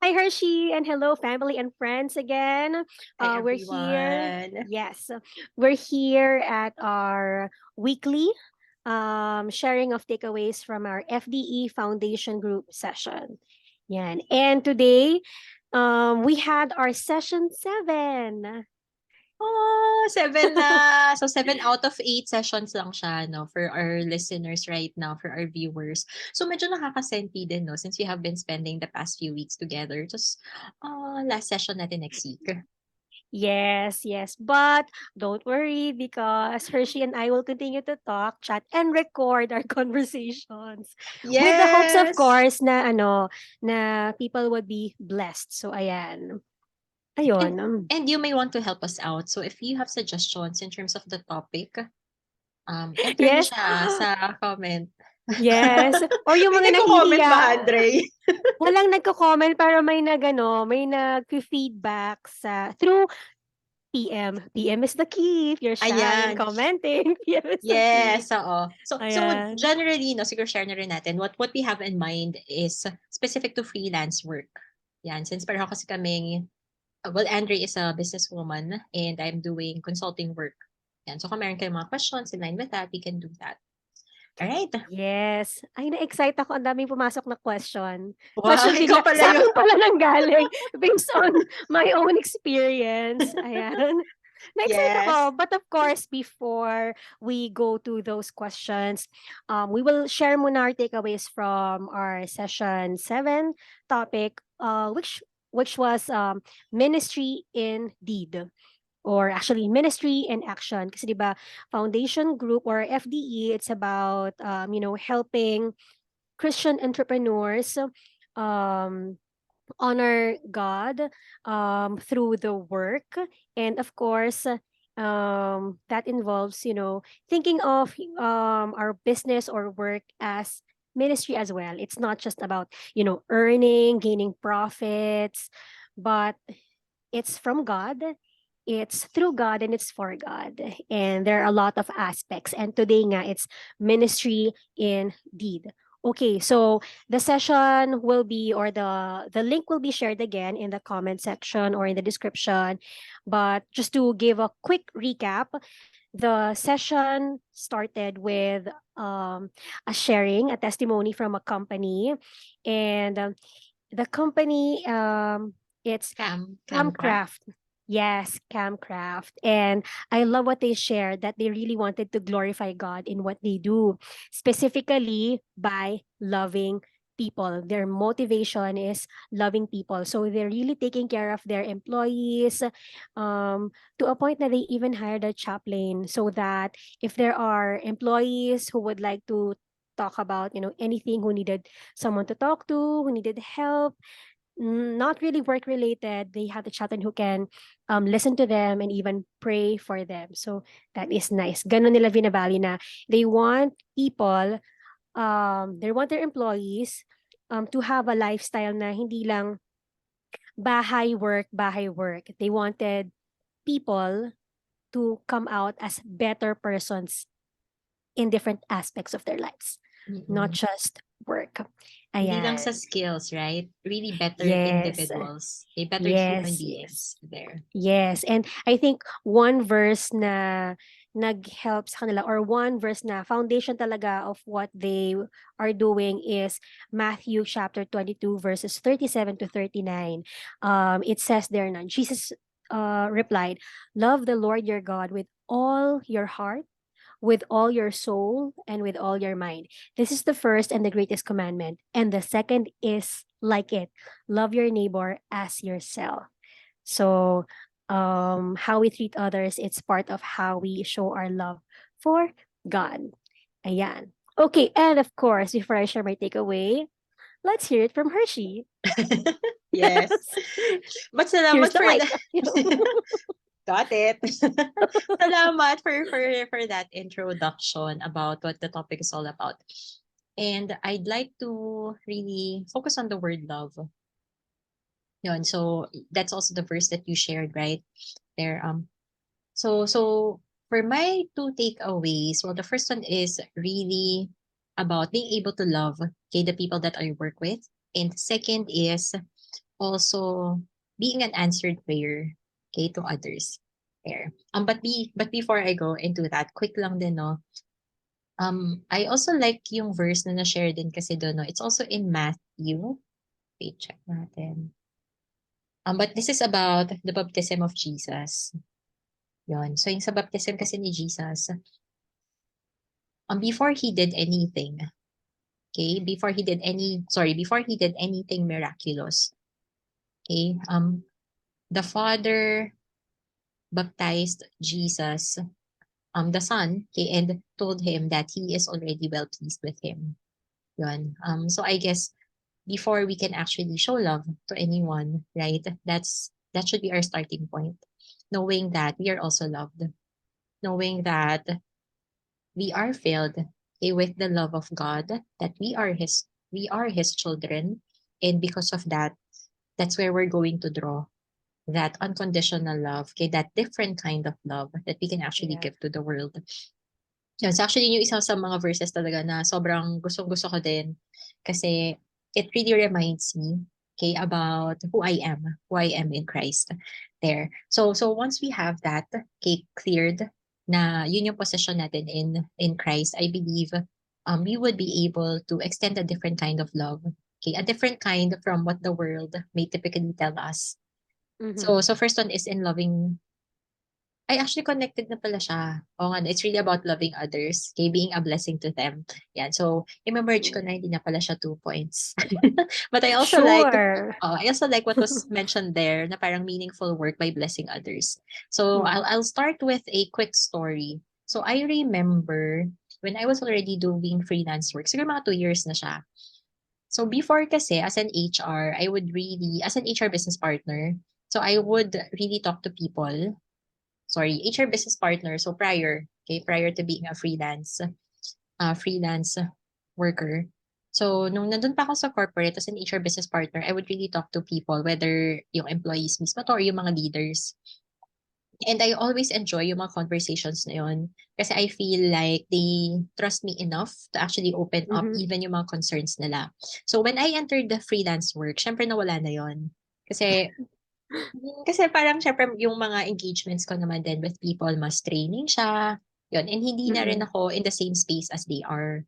Hi, Hershey, and hello, family and friends again. Hi We're here. everyone. Yes, we're here at our weekly sharing of takeaways from our FDE Foundation Group session. Yan. And today, we had our session 7. Oh, 7 na. So 7 out of 8 sessions lang siya no for our listeners right now, for our viewers. So medyo nakakasenti din no since we have been spending the past few weeks together. Just last session natin next week. Yes, yes. But don't worry because Hershey and I will continue to talk, chat, and record our conversations with the hopes, of Yes. course, na people would be blessed. So, ayan. And Ayun. and you may want to help us out. So if you have suggestions in terms of the topic, enter niyo Yes. siya sa comment. Yes. Or yung May mga nagko-comment nahihiya. ba, Andre? Walang nagko-comment pero may nag-feedback through PM. PM is the key. If you're shy in Ayan. commenting, PM is the key. Yes, oo. So Ayan. generally 'no, siguro share na rin natin what we have in mind is specific to freelance work. 'Yan, since pareho kasi kaming well, Andre is a businesswoman and I'm doing consulting work. 'Yan, so kung meron kayong mga questions in line with that, we can do that. Alright. Yes. Ay, na-excite ako. Ang daming pumasok na question. Wow, Question ikaw bigla, pala sa yung akin pala nanggaling based on my own experience. Ayan. Na-excite yes. ako. But of course, before we go to those questions, we will share muna our takeaways from our session 7 topic, which was ministry in deed, or actually ministry in action, kasi 'di ba foundation group or FDE, it's about helping Christian entrepreneurs um honor God through the work. And of course, that involves thinking of our business or work as ministry as well. It's not just about earning, gaining profits, but it's from God, it's through God, and it's for God. And there are a lot of aspects. And today nga, it's ministry indeed. Okay, so the session will be, or the link will be shared again in the comment section or in the description. But just to give a quick recap, the session started with a sharing, a testimony from a company. And the company, it's Camcraft. Camcraft. Yes, Camcraft. And I love what they shared, that they really wanted to glorify God in what they do, specifically by loving people. Their motivation is loving people. So they're really taking care of their employees, to a point that they even hired a chaplain, so that if there are employees who would like to talk about anything, who needed someone to talk to, who needed help, not really work related, they have the chaplain who can listen to them and even pray for them. So that is nice. Ganon nila vinabali na they want people, they want their employees to have a lifestyle na hindi lang bahay work. They wanted people to come out as better persons in different aspects of their lives, not Mm. just work. Hindi lang sa Ayan. skills, right? Really better Yes. individuals. A better human Yes, yes. beings there. Yes, and I think one verse na nag-help sa kanila, or one verse na foundation talaga of what they are doing, is Matthew chapter 22 verses 37 to 39. It says there na Jesus replied, "Love the Lord your God with all your heart, with all your soul, and with all your mind. This is the first and the greatest commandment. And the second is like it. Love your neighbor as yourself." So, how we treat others, it's part of how we show our love for God. Ayan. Okay, and of course, before I share my takeaway, let's hear it from Hershey. Yes. Yes. But Here's salamat the for mic. the got it. Salamat for that introduction about what the topic is all about. And I'd like to really focus on the word love. Yun, so that's also the verse that you shared right there. So for my two takeaways, well, the first one is really about being able to love, okay, the people that I work with. And second is also being an answered prayer, okay, to others. There. But before I go into that, quick lang din, no. I also like yung verse na na-share din kasi doon, no. It's also in Matthew. Wait, check natin. But this is about the baptism of Jesus. Yun. So yung sa baptism kasi ni Jesus, before he did anything, okay, before he did anything miraculous, okay, the Father baptized Jesus, the Son, okay, and told him that he is already well pleased with him. Yun. So I guess before we can actually show love to anyone, right? That should be our starting point. Knowing that we are also loved, knowing that we are filled, okay, with the love of God, that we are his children, and because of that, that's where we're going to draw that unconditional love, okay, that different kind of love that we can actually Yeah. give to the world. Yun, so actually yung isa sa mga verses talaga na sobrang gustong-gusto ko din kasi it really reminds me, okay, about who I am in Christ there. So once we have that, okay, cleared na yun yung position natin in Christ, I believe we would be able to extend a different kind of love, okay, a different kind from what the world may typically tell us. Mhm. So first one is in loving. Ay, actually connected na pala siya. Oo nga, it's really about loving others, okay, being a blessing to them. Yan, so i-merge ko na hindi na pala siya 2 points. But Sure. I also like what was mentioned there na parang meaningful work by blessing others. So Mhm. I'll start with a quick story. So I remember when I was already doing freelance work, siguro mga 2 years na siya. So before kasi as an HR, as an HR business partner, so I would really talk to people, HR business partner. So prior to being a freelance worker. So nung nandun pa ako sa corporate as an HR business partner, I would really talk to people, whether yung employees mismo to or yung mga leaders. And I always enjoy yung mga conversations na yun kasi I feel like they trust me enough to actually open up Mhm. even yung mga concerns nila. So when I entered the freelance work, syempre nawala na yon. Kasi kasi parang syempre yung mga engagements ko naman din with people, mas training siya, yun. And hindi na rin Mm. ako in the same space as they are,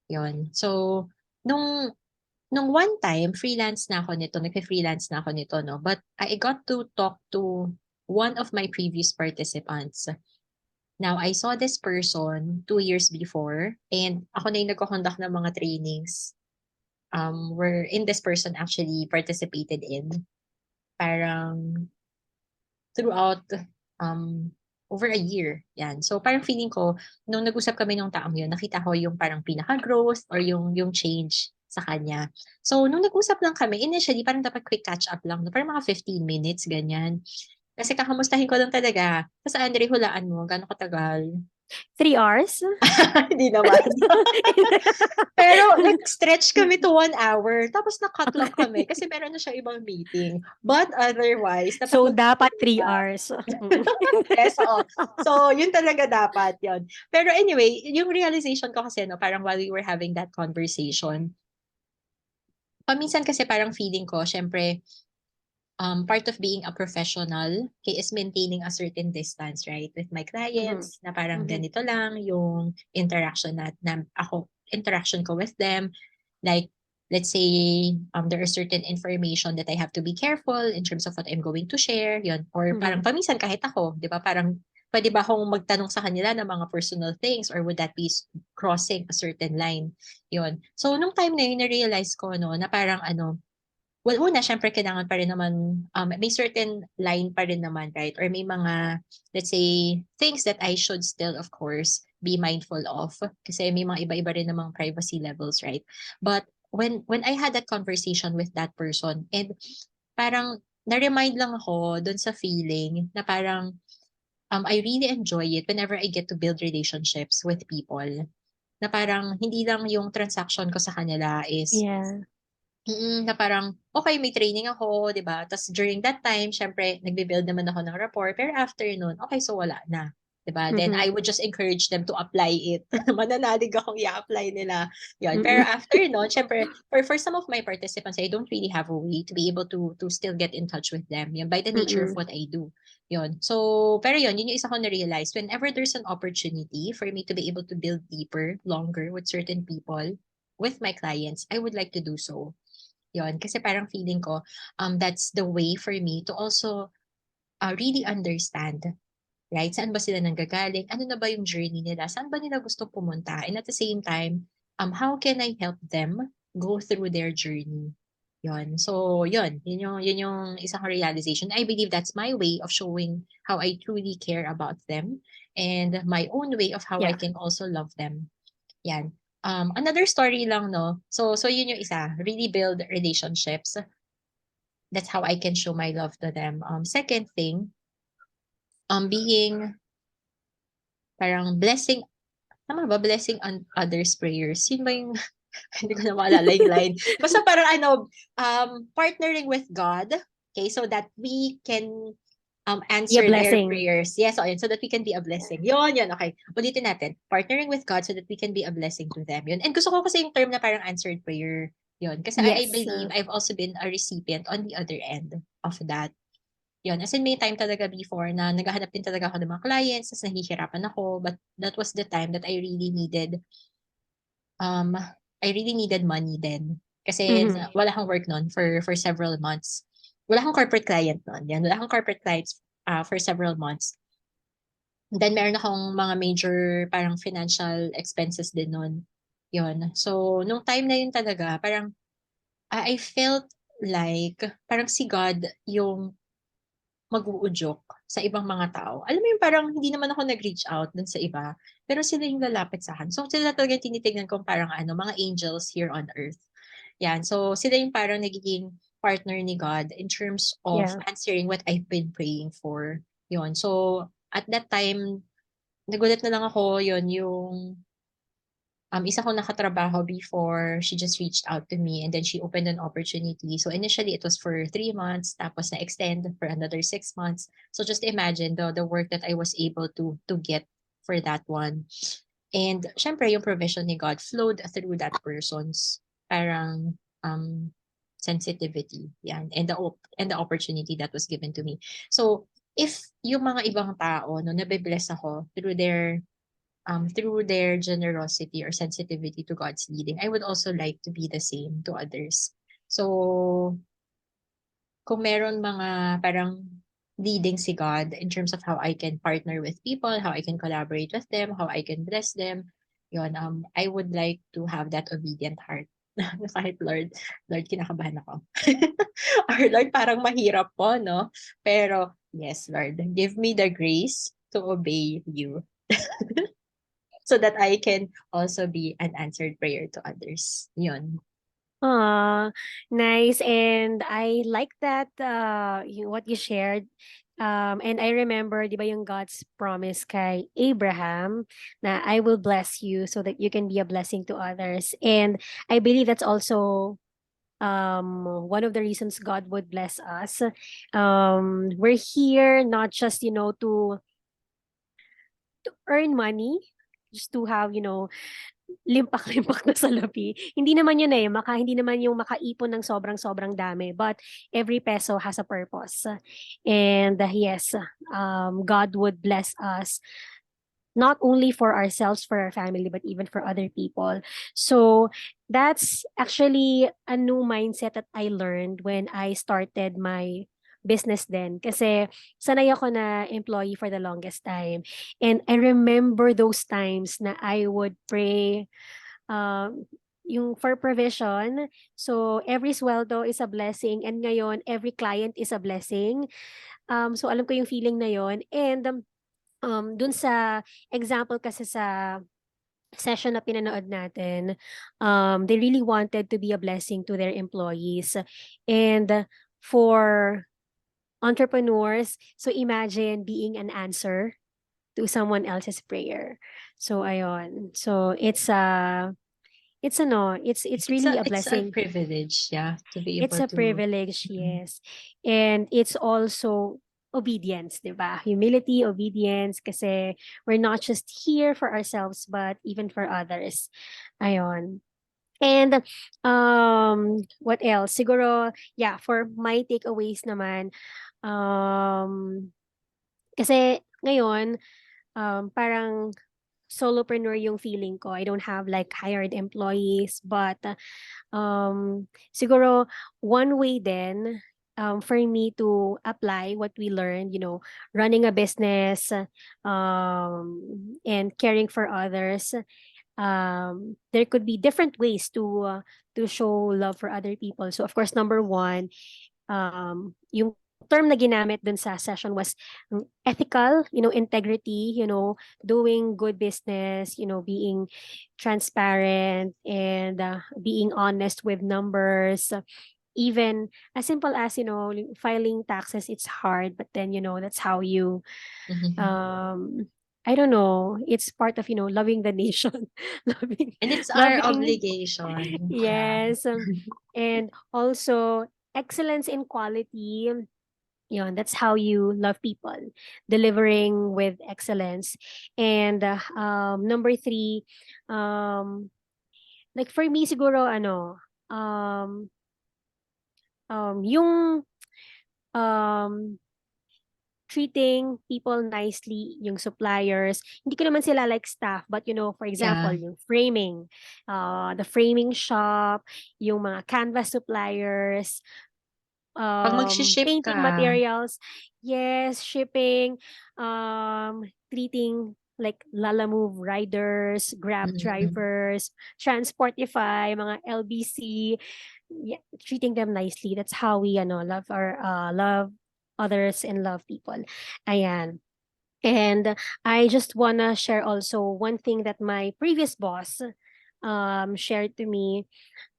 yun. So, nung, nung one time, nagpe-freelance na ako nito, no? But I got to talk to one of my previous participants. Now, I saw this person 2 years before, and ako na yung nagko-conduct ng mga trainings wherein this person actually participated in. Parang throughout um, over a year. Yan. So parang feeling ko, nung nag-usap kami nung taong yun, nakita ko yung parang pinaka-growth or yung change sa kanya. So nung nag-usap lang kami, initially parang dapat quick catch up lang. No? Parang mga 15 minutes, ganyan. Kasi kakamustahin ko lang talaga. Tapos Andre, hulaan mo, gano'ng katagal? 3 hours? Hindi naman. Pero nag-stretch kami to 1 hour. Tapos na-cut lang kami kasi meron na siyang ibang meeting. But otherwise, dapat So, mag dapat 3 hours. Yes, oo. So, yun talaga dapat yun. Pero anyway, yung realization ko kasi, no, parang while we were having that conversation, paminsan kasi parang feeling ko, syempre, part of being a professional, okay, is maintaining a certain distance, right? With my Mhm. clients, na parang Mhm. ganito lang yung interaction ko with them. Like, let's say, there are certain information that I have to be careful in terms of what I'm going to share, yun. Or Mhm. parang paminsan kahit ako, di ba, parang pwede ba akong magtanong sa kanila ng mga personal things or would that be crossing a certain line? Yun. So, nung time na yun, na-realize ko, no, na parang well, una, syempre kailangan pa rin naman, may certain line pa rin naman, right? Or may mga, let's say, things that I should still, of course, be mindful of. Kasi may mga iba-iba rin namang privacy levels, right? But when I had that conversation with that person, and parang na-remind lang ako dun sa feeling na parang I really enjoy it whenever I get to build relationships with people. Na parang hindi lang yung transaction ko sa kanila is Yeah. na parang, okay, may training ako, 'di ba? Tapos during that time, syempre, nagbe-build naman ako ng rapport. Pero after nun, okay, so wala na. 'Diba? Then Mhm. I would just encourage them to apply it. Mananalig akong i-apply nila. Yun. Pero Mm. after nun, syempre, for some of my participants, I don't really have a way to be able to still get in touch with them. Yun, by the nature of Mm. what I do. Yun. So, pero yun yung isa ko na-realize. Whenever there's an opportunity for me to be able to build deeper, longer with certain people, with my clients, I would like to do so. Yun. Kasi parang feeling ko, that's the way for me to also really understand, right? Saan ba sila nanggagaling? Ano na ba yung journey nila? Saan ba nila gusto pumunta? And at the same time, how can I help them go through their journey? Yun. So, yun yung isang realization. I believe that's my way of showing how I truly care about them and my own way of how I Yeah. can also love them. Yan. Another story lang, no? So yun yung isa. Really build relationships. That's how I can show my love to them. Second thing, being parang blessing, tama ba? Blessing on others' prayers. Yun ba yung, hindi ko na maalala yung line. Basta parang partnering with God, okay, so that we can Be a answer their blessing. prayers. Yes, so, yun, so that we can be a blessing. Yun, okay. Ulitin natin. Partnering with God so that we can be a blessing to them. Yun. And gusto ko kasi yung term na parang answered prayer. Yun. Kasi I Yes. believe I've also been a recipient on the other end of that. Yun. As in, may time talaga before na naghahanap din talaga ako ng mga clients, tapos nahihirapan ako. But that was the time that um, I really needed money then. Kasi Mhm. wala akong work noon for several months. Wala akong corporate client noon. Yan, wala akong corporate clients for several months. Then meron akong mga major parang financial expenses din noon. Yun. So, nung time na yun talaga, parang I felt like parang si God yung mag-uudyok sa ibang mga tao. Alam mo yung parang hindi naman ako nag-reach out dun sa iba, pero sila yung lalapit sa akin. So, sila talaga yung tinitignan kong parang mga angels here on earth. Yan. So, sila yung parang nagiging partner ni God in terms of Yeah. answering what I've been praying for. Yun. So, at that time, nagulat na lang ako, yun, yung isa kong nakatrabaho before, she just reached out to me and then she opened an opportunity. So initially it was for 3 months, tapos na-extend for another 6 months. So just imagine the work that I was able to get for that one. And syempre yung provision ni God flowed through that person's parang sensitivity. Yan. And the opportunity that was given to me. So if yung mga ibang tao, no, nabibless ako through their generosity or sensitivity to God's leading, I would also like to be the same to others. So, kung meron mga parang leading si God in terms of how I can partner with people, how I can collaborate with them, how I can bless them, yun, I would like to have that obedient heart. Kahit Lord, kinakabahan ako. Or Lord, parang mahirap po, no? Pero, yes, Lord, give me the grace to obey you. So that I can also be an answered prayer to others. Yun. Ah, nice. And I like that what you shared. And I remember, di ba yung God's promise kay Abraham na I will bless you so that you can be a blessing to others. And I believe that's also one of the reasons God would bless us. We're here not just, to earn money, just to have, limpak-limpak na salapi. Hindi naman yun eh, hindi naman yung makaipon ng sobrang-sobrang dami, but every peso has a purpose. And yes, God would bless us not only for ourselves, for our family, but even for other people. So that's actually a new mindset that I learned when I started my business then. Kasi sanay ako na employee for the longest time. And I remember those times na I would pray yung for provision. So every sweldo is a blessing and ngayon every client is a blessing. So alam ko yung feeling na yon. And dun sa example kasi sa session na pinanood natin, they really wanted to be a blessing to their employees. And for entrepreneurs, so imagine being an answer to someone else's prayer. So ayun. So it's really a It's a blessing. privilege, yeah, to be It's able a to privilege, mm, yes. And it's also obedience, 'di ba? Humility, obedience, kasi we're not just here for ourselves but even for others. Ayun. And what else? Siguro, yeah, for my takeaways naman, um, kasi ngayon, parang solopreneur yung feeling ko. I don't have like hired employees, but siguro one way then for me to apply what we learned, running a business, and caring for others, there could be different ways to show love for other people. So of course, number one, yung term na ginamit dun sa session was ethical, integrity, doing good business, being transparent and being honest with numbers. Even as simple as, filing taxes, it's hard, but then, that's how you, Mhm. um, I don't know, it's part of, loving the nation, loving, And it's our loving, obligation. Yeah. yes. And also excellence in quality. That's how you love people, delivering with excellence. And number three, um, like for me siguro um, yung um, treating people nicely, yung suppliers. Hindi ko naman sila like staff, but for example, Yeah. yung framing, the framing shop, yung mga canvas suppliers, 'Pag magshi-ship painting ka, materials, yes, shipping, treating like Lalamove riders, Grab mm, drivers, Transportify, mga LBC, yeah, treating them nicely. That's how we love others and love people. Ayan. And I just wanna share also one thing that my previous boss shared to me.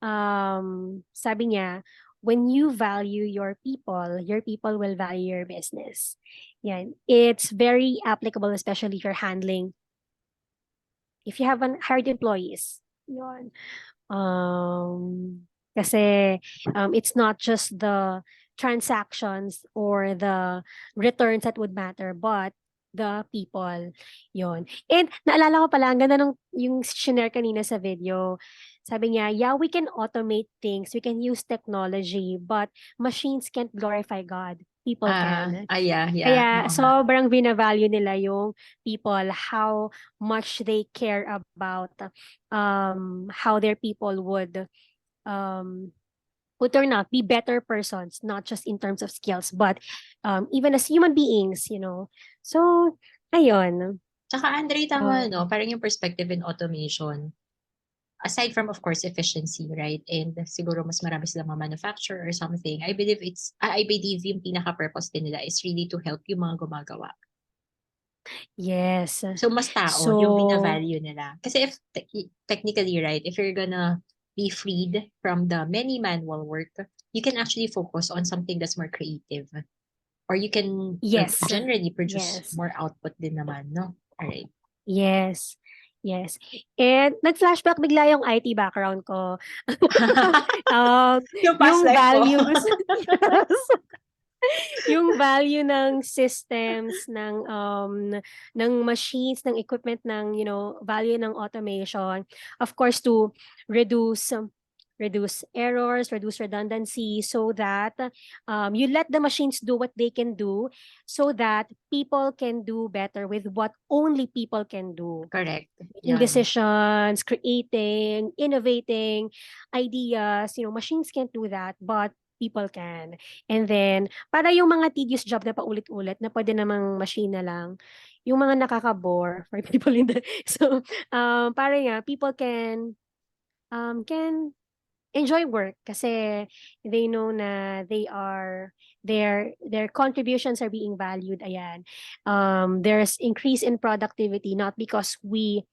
Sabi niya, when you value your people will value your business. Yan. It's very applicable, especially if you're handling, if you have hired employees. Yun. Kasi it's not just the transactions or the returns that would matter, but the people. Yon. And naalala ko pala, ang ganda ng yung shinare kanina sa video. Sabi niya, yeah, we can automate things, we can use technology, but machines can't glorify God. People can. yeah, yeah, Kaya oo nga. sobrang bina-value nila yung people, how much they care about how their people um would turn out be better persons, not just in terms of skills, but even as human beings. So, ayun. Tsaka Andre, tama Um, 'no, parang yung perspective in automation, aside from of course efficiency, right? And siguro mas marami silang ma-manufacture or something. I believe yung pinaka-purpose din nila is really to help yung mga gumagawa. yes. So mas tao yung So, bina-value nila. Kasi if technically, right, if you're gonna be freed from the many manual work, you can actually focus on something that's more creative. Or you can yes. generally produce Yes. more output din naman, no? Alright. Yes. Yes. And nag-flashback bigla yung IT background ko. um, Yung past yung life mo. values. Yes. Yung value ng systems, ng machines, ng equipment, value ng automation, of course, to reduce reduce errors, reduce redundancy, so that you let the machines do what they can do, so that people can do better with what only people can do. Correct. Making Yan. decisions, creating, innovating ideas. Machines can't do that, but people can. And then, para yung mga tedious job na paulit-ulit na pwede namang machine na lang, yung mga nakaka-bore for people in the... So, para nga, people can enjoy work kasi they know na their contributions are being valued. Ayan. There's increase in productivity, not because we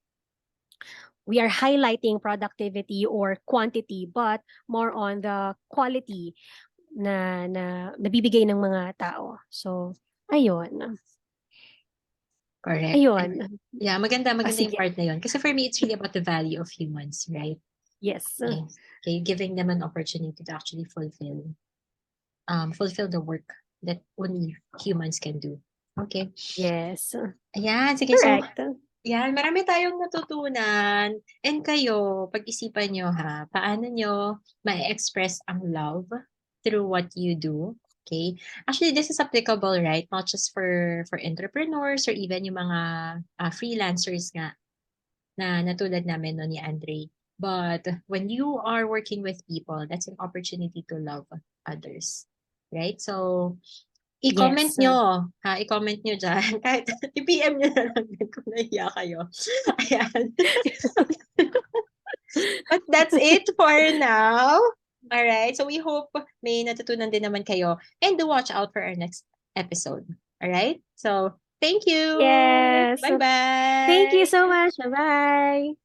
are highlighting productivity or quantity, but more on the quality na nabibigay ng mga tao. So, ayun. Correct. And Ayun. yeah, maganda, Ah, maganda yung sige. part na yun. Kasi for me, it's really about the value of humans, right? Yes. Yes. Okay, giving them an opportunity to actually fulfill the work that only humans can do. Okay. Yes. Ayan, sige. So, Correct. yan, marami tayong natutunan. And kayo, pag-isipan nyo ha, paano nyo ma-express ang love through what you do. Okay? Actually, this is applicable, right? Not just for entrepreneurs or even yung mga freelancers nga na natulad namin no ni Andre. But when you are working with people, that's an opportunity to love others. Right? So, i-comment Yes. nyo, ha? I-comment nyo dyan. Kahit i-PM nyo na lang din kung nahiya kayo. Ayan. But that's it for now. Alright. So we hope may natutunan din naman kayo. And do watch out for our next episode. Alright? So, thank you. Yes. Thank you Bye-bye. so much. Bye-bye.